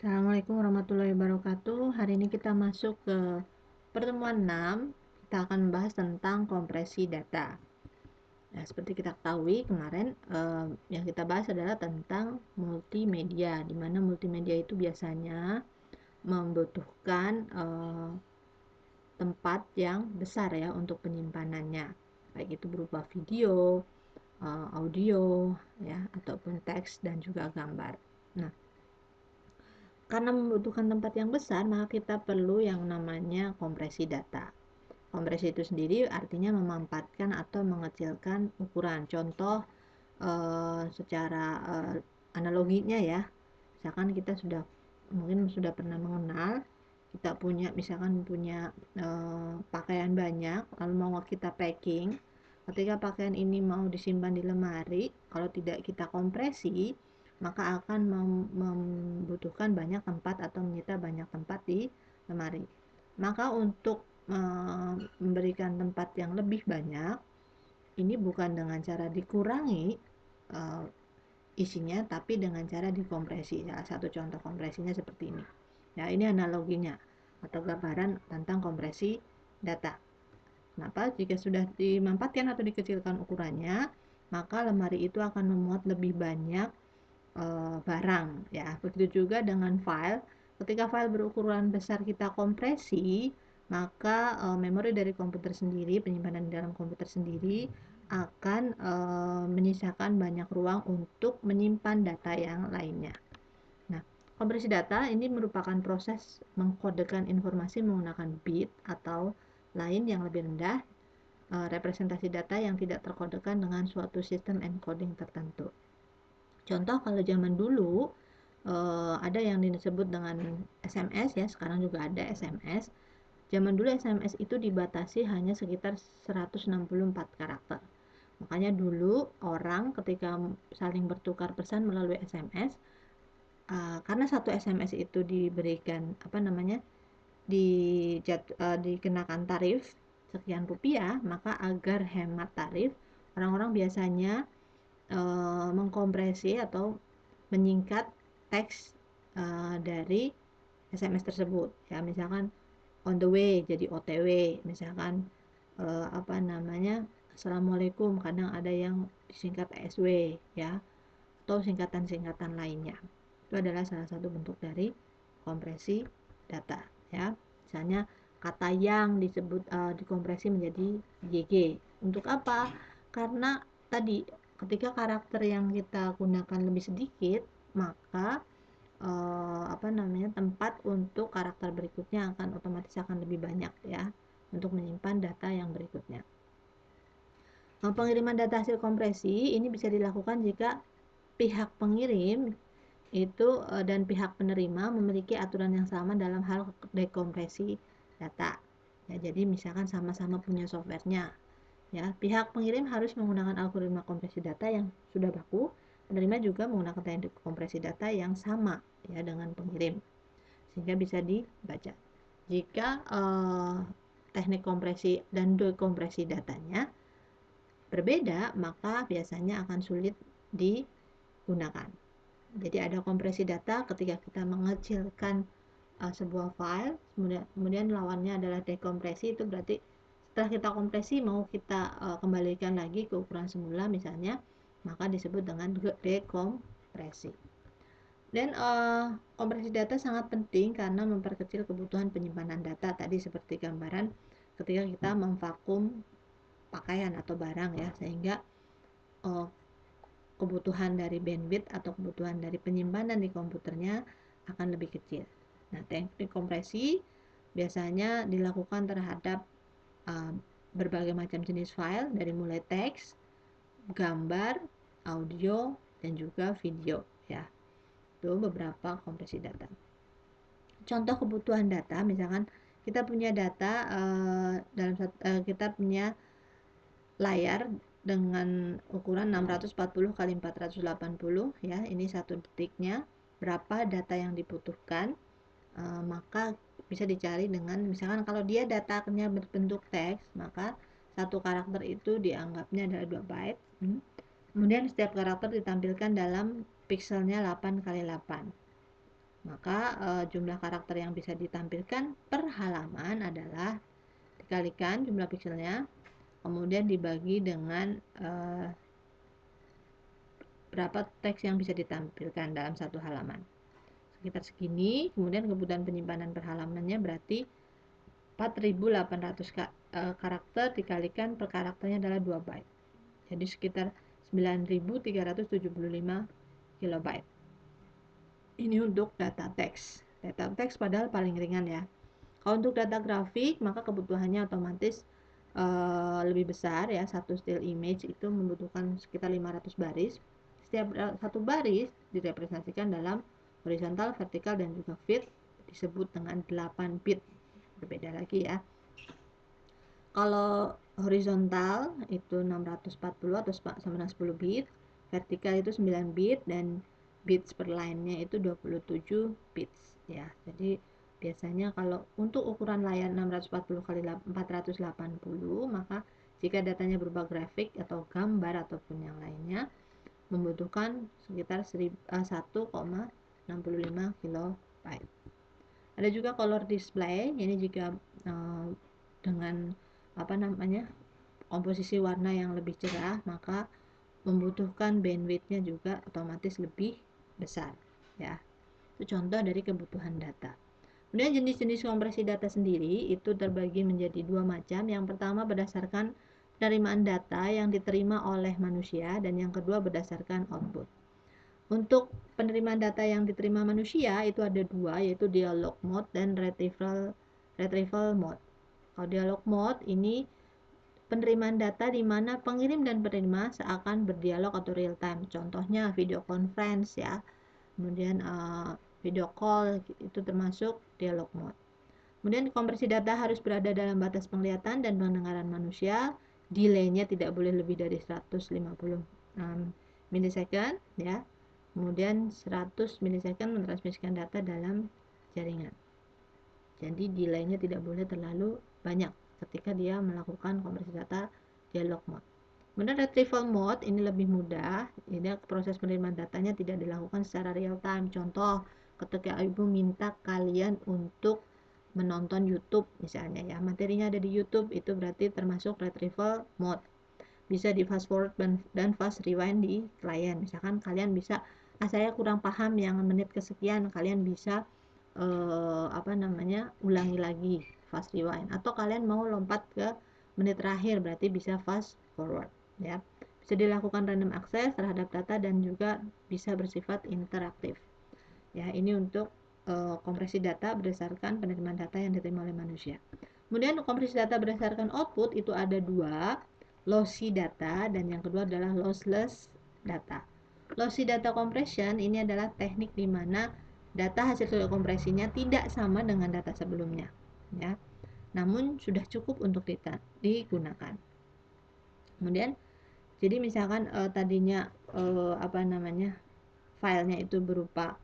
Assalamualaikum warahmatullahi wabarakatuh. Hari ini kita masuk ke pertemuan 6. Kita akan membahas tentang kompresi data. Nah, seperti kita ketahui kemarin yang kita bahas adalah tentang multimedia, di mana multimedia itu biasanya membutuhkan tempat yang besar ya untuk penyimpanannya, baik itu berupa video, audio, ya, ataupun teks dan juga gambar. Nah, karena membutuhkan tempat yang besar, maka kita perlu yang namanya kompresi data. Kompresi itu sendiri artinya memampatkan atau mengecilkan ukuran. Contoh secara analoginya ya, misalkan kita mungkin sudah pernah mengenal, kita misalkan punya pakaian banyak, lalu mau kita packing. Ketika pakaian ini mau disimpan di lemari, kalau tidak kita kompresi, maka akan membutuhkan banyak tempat atau menyita banyak tempat di lemari. Maka untuk memberikan tempat yang lebih banyak, ini bukan dengan cara dikurangi isinya, tapi dengan cara dikompresi. Salah satu contoh kompresinya seperti ini. Ya, ini analoginya atau gambaran tentang kompresi data. Kenapa? Jika sudah dimampatkan atau dikecilkan ukurannya, maka lemari itu akan memuat lebih banyak barang ya. Begitu juga dengan file. Ketika file berukuran besar kita kompresi, maka memori dari komputer sendiri, penyimpanan di dalam komputer sendiri akan menyisakan banyak ruang untuk menyimpan data yang lainnya. Nah, kompresi data ini merupakan proses mengkodekan informasi menggunakan bit atau lain yang lebih rendah, representasi data yang tidak terkodekan dengan suatu sistem encoding tertentu. Contoh kalau zaman dulu ada yang disebut dengan SMS ya, sekarang juga ada SMS. Zaman dulu SMS itu dibatasi hanya sekitar 164 karakter. Makanya dulu orang ketika saling bertukar pesan melalui SMS, karena satu SMS itu diberikan dikenakan tarif sekian rupiah, maka agar hemat tarif, orang-orang biasanya mengkompresi atau menyingkat teks dari SMS tersebut ya. Misalkan on the way jadi OTW, misalkan Assalamualaikum, kadang ada yang disingkat ASW ya, atau singkatan-singkatan lainnya. Itu adalah salah satu bentuk dari kompresi data ya. Misalnya kata yang disebut dikompresi menjadi YG. Untuk apa? Karena tadi ketika karakter yang kita gunakan lebih sedikit, maka tempat untuk karakter berikutnya otomatis akan lebih banyak ya, untuk menyimpan data yang berikutnya. Pengiriman data hasil kompresi ini bisa dilakukan jika pihak pengirim itu dan pihak penerima memiliki aturan yang sama dalam hal dekompresi data ya. Jadi misalkan sama-sama punya softwarenya ya, pihak pengirim harus menggunakan algoritma kompresi data yang sudah baku, penerima juga menggunakan teknik kompresi data yang sama ya dengan pengirim, sehingga bisa dibaca. Jika teknik kompresi dan dekompresi datanya berbeda, maka biasanya akan sulit digunakan. Jadi ada kompresi data ketika kita mengecilkan sebuah file, kemudian lawannya adalah dekompresi. Itu berarti setelah kita kompresi mau kita kembalikan lagi ke ukuran semula misalnya, maka disebut dengan dekompresi. Dan kompresi data sangat penting karena memperkecil kebutuhan penyimpanan data tadi, seperti gambaran ketika kita memvakum pakaian atau barang ya, sehingga kebutuhan dari bandwidth atau kebutuhan dari penyimpanan di komputernya akan lebih kecil. Nah, teknik kompresi biasanya dilakukan terhadap berbagai macam jenis file, dari mulai teks, gambar, audio, dan juga video ya. Itu beberapa kompresi data. Contoh kebutuhan data, misalkan kita punya data kita punya layar dengan ukuran 640 kali 480 ya. Ini satu detiknya berapa data yang dibutuhkan, maka bisa dicari dengan misalkan kalau dia datanya berbentuk teks, maka satu karakter itu dianggapnya adalah 2 byte. Kemudian setiap karakter ditampilkan dalam pixelnya 8 kali 8. Maka jumlah karakter yang bisa ditampilkan per halaman adalah dikalikan jumlah pikselnya, kemudian dibagi dengan berapa teks yang bisa ditampilkan dalam satu halaman. Sekitar segini. Kemudian kebutuhan penyimpanan per halamannya berarti 4.800 karakter dikalikan per karakternya adalah 2 byte. Jadi sekitar 9.375 kilobyte. Ini untuk data teks. Data teks padahal paling ringan ya. Kalau untuk data grafik, maka kebutuhannya otomatis lebih besar ya. Satu still image itu membutuhkan sekitar 500 baris. Setiap satu baris direpresentasikan dalam horizontal, vertikal, dan juga feed, disebut dengan 8 bit. Berbeda lagi ya. Kalau horizontal itu 640 atau sama dengan 10 bit, vertikal itu 9 bit, dan bits per line-nya itu 27 bits ya. Jadi biasanya kalau untuk ukuran layar 640 kali 480, maka jika datanya berupa grafik atau gambar ataupun yang lainnya membutuhkan sekitar 1,65 kilobyte. Ada juga color display, ini juga dengan komposisi warna yang lebih cerah, maka membutuhkan bandwidth-nya juga otomatis lebih besar ya. Itu contoh dari kebutuhan data. Kemudian jenis-jenis kompresi data sendiri itu terbagi menjadi dua macam. Yang pertama berdasarkan penerimaan data yang diterima oleh manusia, dan yang kedua berdasarkan output. Untuk penerimaan data yang diterima manusia itu ada dua, yaitu dialog mode dan retrieval mode. Kalau dialog mode ini penerimaan data di mana pengirim dan penerima seakan berdialog atau real time. Contohnya video conference ya. Kemudian video call itu termasuk dialog mode. Kemudian konversi data harus berada dalam batas penglihatan dan pendengaran manusia. Delay-nya tidak boleh lebih dari 150 milisecond ya. Kemudian 100 milisecond mentransmisikan data dalam jaringan. Jadi delay-nya tidak boleh terlalu banyak ketika dia melakukan konversi data dialog mode. Kemudian retrieval mode ini lebih mudah, jadi proses penerimaan datanya tidak dilakukan secara real time. Contoh, ketika ibu minta kalian untuk menonton YouTube misalnya ya, materinya ada di YouTube, itu berarti termasuk retrieval mode. Bisa di fast forward dan fast rewind di klien. Misalkan kalian bisa, saya kurang paham yang menit kesekian, kalian bisa ulangi lagi, fast rewind, atau kalian mau lompat ke menit terakhir, berarti bisa fast forward ya. Bisa dilakukan random access terhadap data dan juga bisa bersifat interaktif ya. Ini untuk kompresi data berdasarkan penerimaan data yang diterima oleh manusia. Kemudian kompresi data berdasarkan output itu ada dua, lossy data dan yang kedua adalah lossless data. Lossy data compression ini adalah teknik di mana data hasil kompresinya tidak sama dengan data sebelumnya ya, namun sudah cukup untuk digunakan. Kemudian jadi misalkan tadinya filenya itu berupa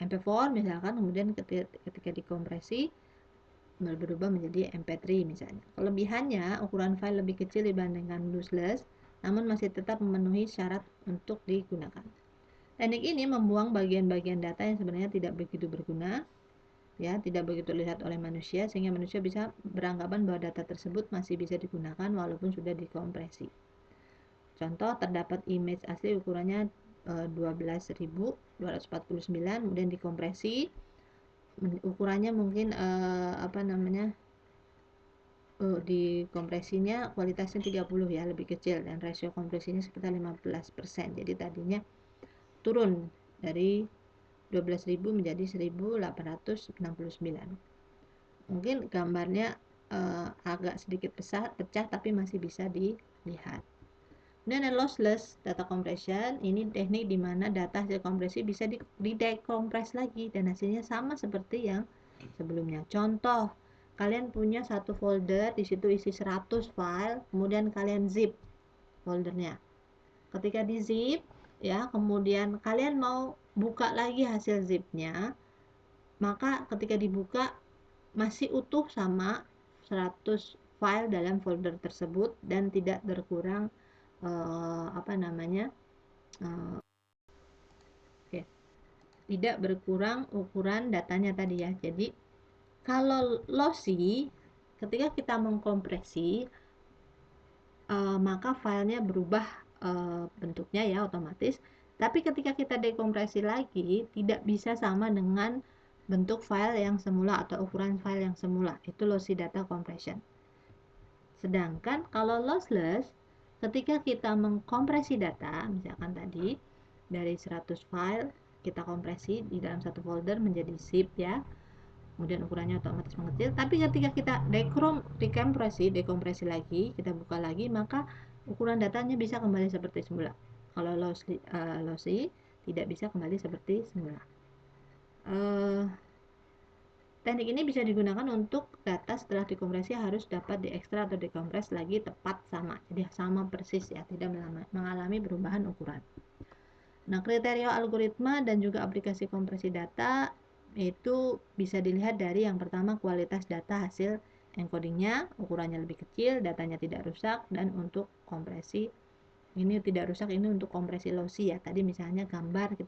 MP4 misalkan, kemudian ketika dikompresi berubah menjadi MP3 misalnya. Kelebihannya ukuran file lebih kecil dibandingkan lossless, namun masih tetap memenuhi syarat untuk digunakan. Teknik ini membuang bagian-bagian data yang sebenarnya tidak begitu berguna ya, tidak begitu terlihat oleh manusia, sehingga manusia bisa beranggapan bahwa data tersebut masih bisa digunakan walaupun sudah dikompresi. Contoh, terdapat image asli ukurannya 12.249, kemudian dikompresi, ukurannya mungkin di kompresinya kualitasnya 30 ya, lebih kecil, dan rasio kompresinya sekitar 15%. Jadi tadinya turun dari 12.000 menjadi 1.869. Mungkin gambarnya agak sedikit pecah tapi masih bisa dilihat. Dan lossless data compression ini teknik di mana data hasil kompresi bisa didekompres lagi dan hasilnya sama seperti yang sebelumnya. Contoh, kalian punya satu folder, di situ isi 100 file, kemudian kalian zip foldernya. Ketika di zip ya, kemudian kalian mau buka lagi hasil zipnya, maka ketika dibuka masih utuh sama 100 file dalam folder tersebut dan tidak berkurang tidak berkurang ukuran datanya tadi ya. Jadi kalau lossy, ketika kita mengkompresi, maka filenya berubah bentuknya ya otomatis. Tapi ketika kita dekompresi lagi, tidak bisa sama dengan bentuk file yang semula atau ukuran file yang semula. Itu lossy data compression. Sedangkan kalau lossless, ketika kita mengkompresi data, misalkan tadi dari 100 file kita kompresi di dalam satu folder menjadi zip ya, kemudian ukurannya otomatis mengecil. Tapi ketika kita dekompresi lagi, kita buka lagi, maka ukuran datanya bisa kembali seperti semula. Kalau lossy tidak bisa kembali seperti semula. Teknik ini bisa digunakan untuk data setelah dikompresi harus dapat diekstrak atau dikompres lagi tepat sama. Jadi sama persis ya, tidak mengalami perubahan ukuran. Nah, kriteria algoritma dan juga aplikasi kompresi data itu bisa dilihat dari yang pertama kualitas data hasil encodingnya, ukurannya lebih kecil, datanya tidak rusak, dan untuk kompresi ini tidak rusak, ini untuk kompresi lossy ya. Tadi misalnya gambar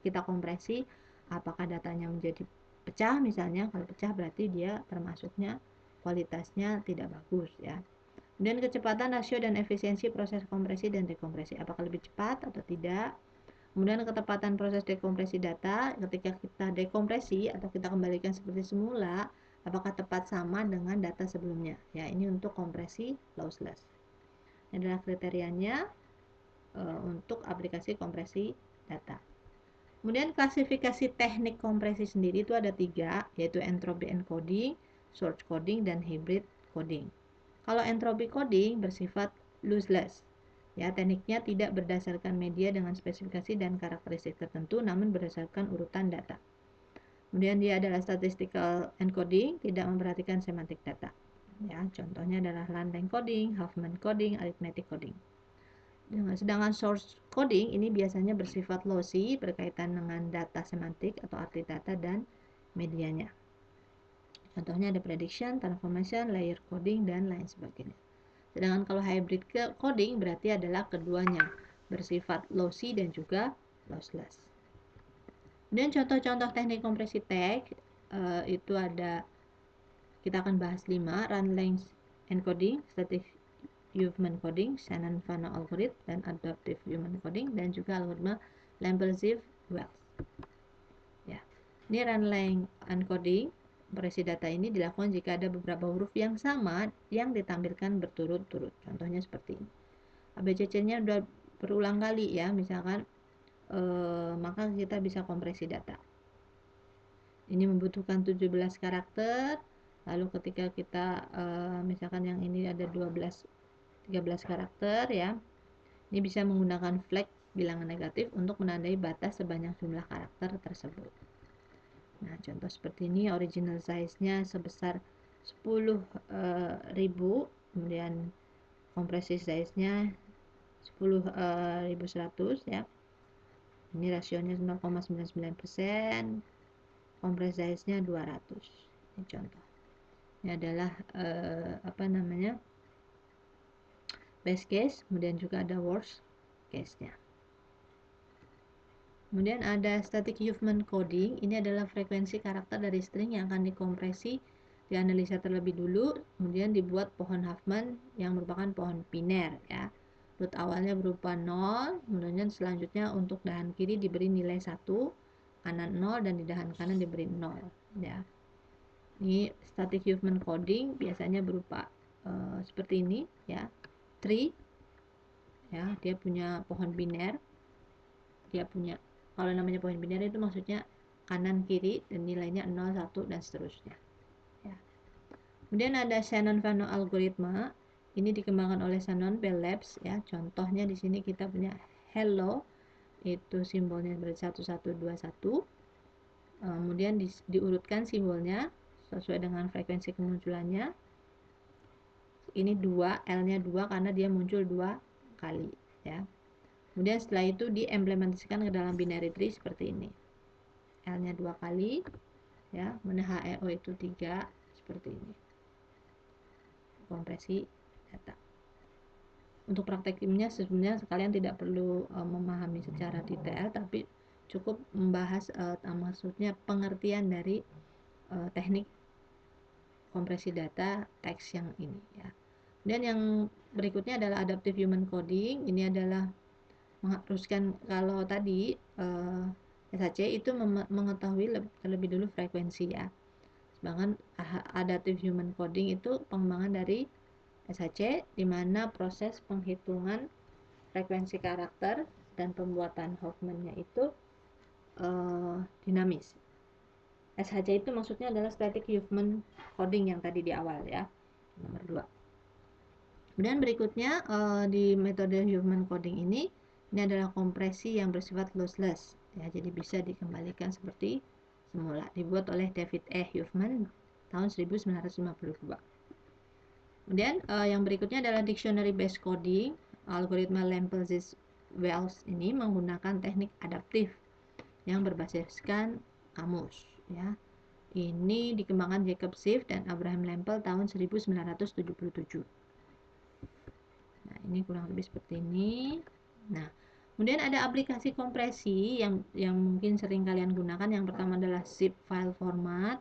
kita kompresi, apakah datanya menjadi pecah misalnya, kalau pecah berarti dia termasuknya kualitasnya tidak bagus ya. Kemudian kecepatan, rasio, dan efisiensi proses kompresi dan dekompresi, apakah lebih cepat atau tidak. Kemudian ketepatan proses dekompresi data, ketika kita dekompresi atau kita kembalikan seperti semula, apakah tepat sama dengan data sebelumnya ya. Ini untuk kompresi lossless. Ini adalah kriterianya untuk aplikasi kompresi data. Kemudian klasifikasi teknik kompresi sendiri itu ada 3, yaitu entropy encoding, source coding, dan hybrid coding. Kalau entropy coding bersifat lossless, ya, tekniknya tidak berdasarkan media dengan spesifikasi dan karakteristik tertentu, namun berdasarkan urutan data. Kemudian dia adalah statistical encoding, tidak memperhatikan semantik data. Ya, contohnya adalah Landau coding, Huffman coding, arithmetic coding. Sedangkan source coding ini biasanya bersifat lossy, berkaitan dengan data semantik atau arti data dan medianya. Contohnya ada prediction, transformation, layer coding, dan lain sebagainya. Sedangkan kalau hybrid coding berarti adalah keduanya, bersifat lossy dan juga lossless. Kemudian contoh-contoh teknik kompresi teks itu ada, kita akan bahas 5, run length encoding, static Huffman coding, Shannon-Fano algorithm, dan adaptive human coding, dan juga algoritma Lambertsev-Wells. Ya. Ini run length encoding, kompresi data ini dilakukan jika ada beberapa huruf yang sama yang ditampilkan berturut-turut. Contohnya seperti ini. ABCC-nya sudah berulang kali ya, misalkan maka kita bisa kompresi data. Ini membutuhkan 17 karakter. Lalu ketika kita misalkan yang ini ada 13 karakter ya. Ini bisa menggunakan flag bilangan negatif untuk menandai batas sebanyak jumlah karakter tersebut. Nah, contoh seperti ini, original size-nya sebesar 10.000, kemudian kompresi size-nya 10.100 ya. Ini rasionya 0,99%, kompresi size-nya 200. Ini contoh. Ini adalah best case, kemudian juga ada worst case-nya. Kemudian ada static Huffman coding, ini adalah frekuensi karakter dari string yang akan dikompresi, dianalisa terlebih dulu, kemudian dibuat pohon Huffman yang merupakan pohon biner ya. Root awalnya berupa 0, kemudian selanjutnya untuk dahan kiri diberi nilai 1, kanan 0, dan di dahan kanan diberi 0 ya. Ini static Huffman coding biasanya berupa seperti ini ya. Tree ya, dia punya pohon biner, dia punya, kalau namanya pohon biner itu maksudnya kanan kiri dan nilainya 0, 1 dan seterusnya ya. Kemudian ada Shannon-Fano algoritma, ini dikembangkan oleh Shannon Bell Labs ya. Contohnya di sini kita punya hello, itu simbolnya berarti 1121, kemudian diurutkan simbolnya sesuai dengan frekuensi kemunculannya. Ini 2, L-nya 2 karena dia muncul 2 kali ya. Kemudian setelah itu diimplementasikan ke dalam binary tree seperti ini. L-nya 2 kali ya, kemudian HEO itu 3 seperti ini. Kompresi data. Untuk praktek timnya sebenarnya kalian tidak perlu memahami secara detail, tapi cukup membahas maksudnya pengertian dari teknik kompresi data teks yang ini ya. Dan yang berikutnya adalah adaptive human coding. Ini adalah mengharuskan kalau tadi SHC itu mengetahui terlebih dulu frekuensi ya. Sedangkan adaptive human coding itu pengembangan dari SHC di mana proses penghitungan frekuensi karakter dan pembuatan Hoffman-nya itu dinamis. SHC itu maksudnya adalah static human coding yang tadi di awal ya, nomor 2. Kemudian berikutnya di metode human coding ini adalah kompresi yang bersifat lossless ya, jadi bisa dikembalikan seperti semula, dibuat oleh David E. Huffman tahun 1952. Kemudian yang berikutnya adalah dictionary based coding. Algoritma Lempel-Wells ini menggunakan teknik adaptif yang berbasiskan kamus ya. Ini dikembangkan Jacob Schiff dan Abraham Lempel tahun 1977. Nah, ini kurang lebih seperti ini. Nah, kemudian ada aplikasi kompresi yang mungkin sering kalian gunakan. Yang pertama adalah zip file format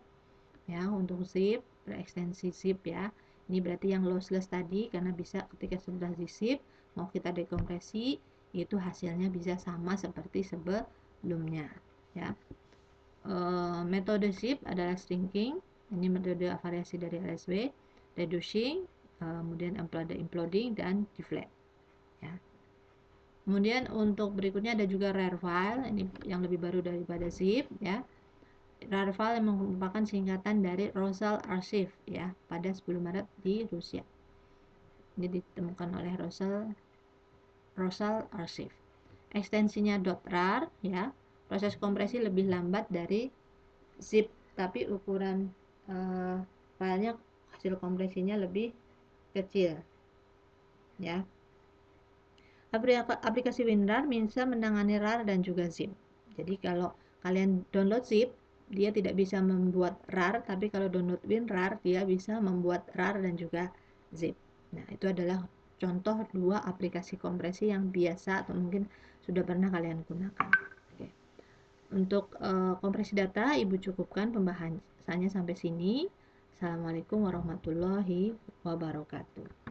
ya, untuk zip, berekstensi zip ya. Ini berarti yang lossless tadi, karena bisa ketika sudah di zip mau kita dekompresi itu hasilnya bisa sama seperti sebelumnya ya. Metode zip adalah shrinking, ini metode variasi dari LSW, reducing, kemudian imploding dan deflate ya. Kemudian untuk berikutnya ada juga rar file, ini yang lebih baru daripada zip ya. Rar file yang merupakan singkatan dari Rosal Archive ya, pada 10 Maret di Rusia. Ini ditemukan oleh Rosal Archive. Ekstensinya .rar ya. Proses kompresi lebih lambat dari zip, tapi ukuran filenya, hasil kompresinya lebih kecil ya. Aplikasi WinRAR bisa menangani RAR dan juga zip. Jadi kalau kalian download zip, dia tidak bisa membuat RAR, tapi kalau download WinRAR dia bisa membuat RAR dan juga zip. Nah, itu adalah contoh 2 aplikasi kompresi yang biasa atau mungkin sudah pernah kalian gunakan. Oke. Untuk kompresi data, Ibu cukupkan pembahasannya sampai sini. Assalamualaikum warahmatullahi wabarakatuh.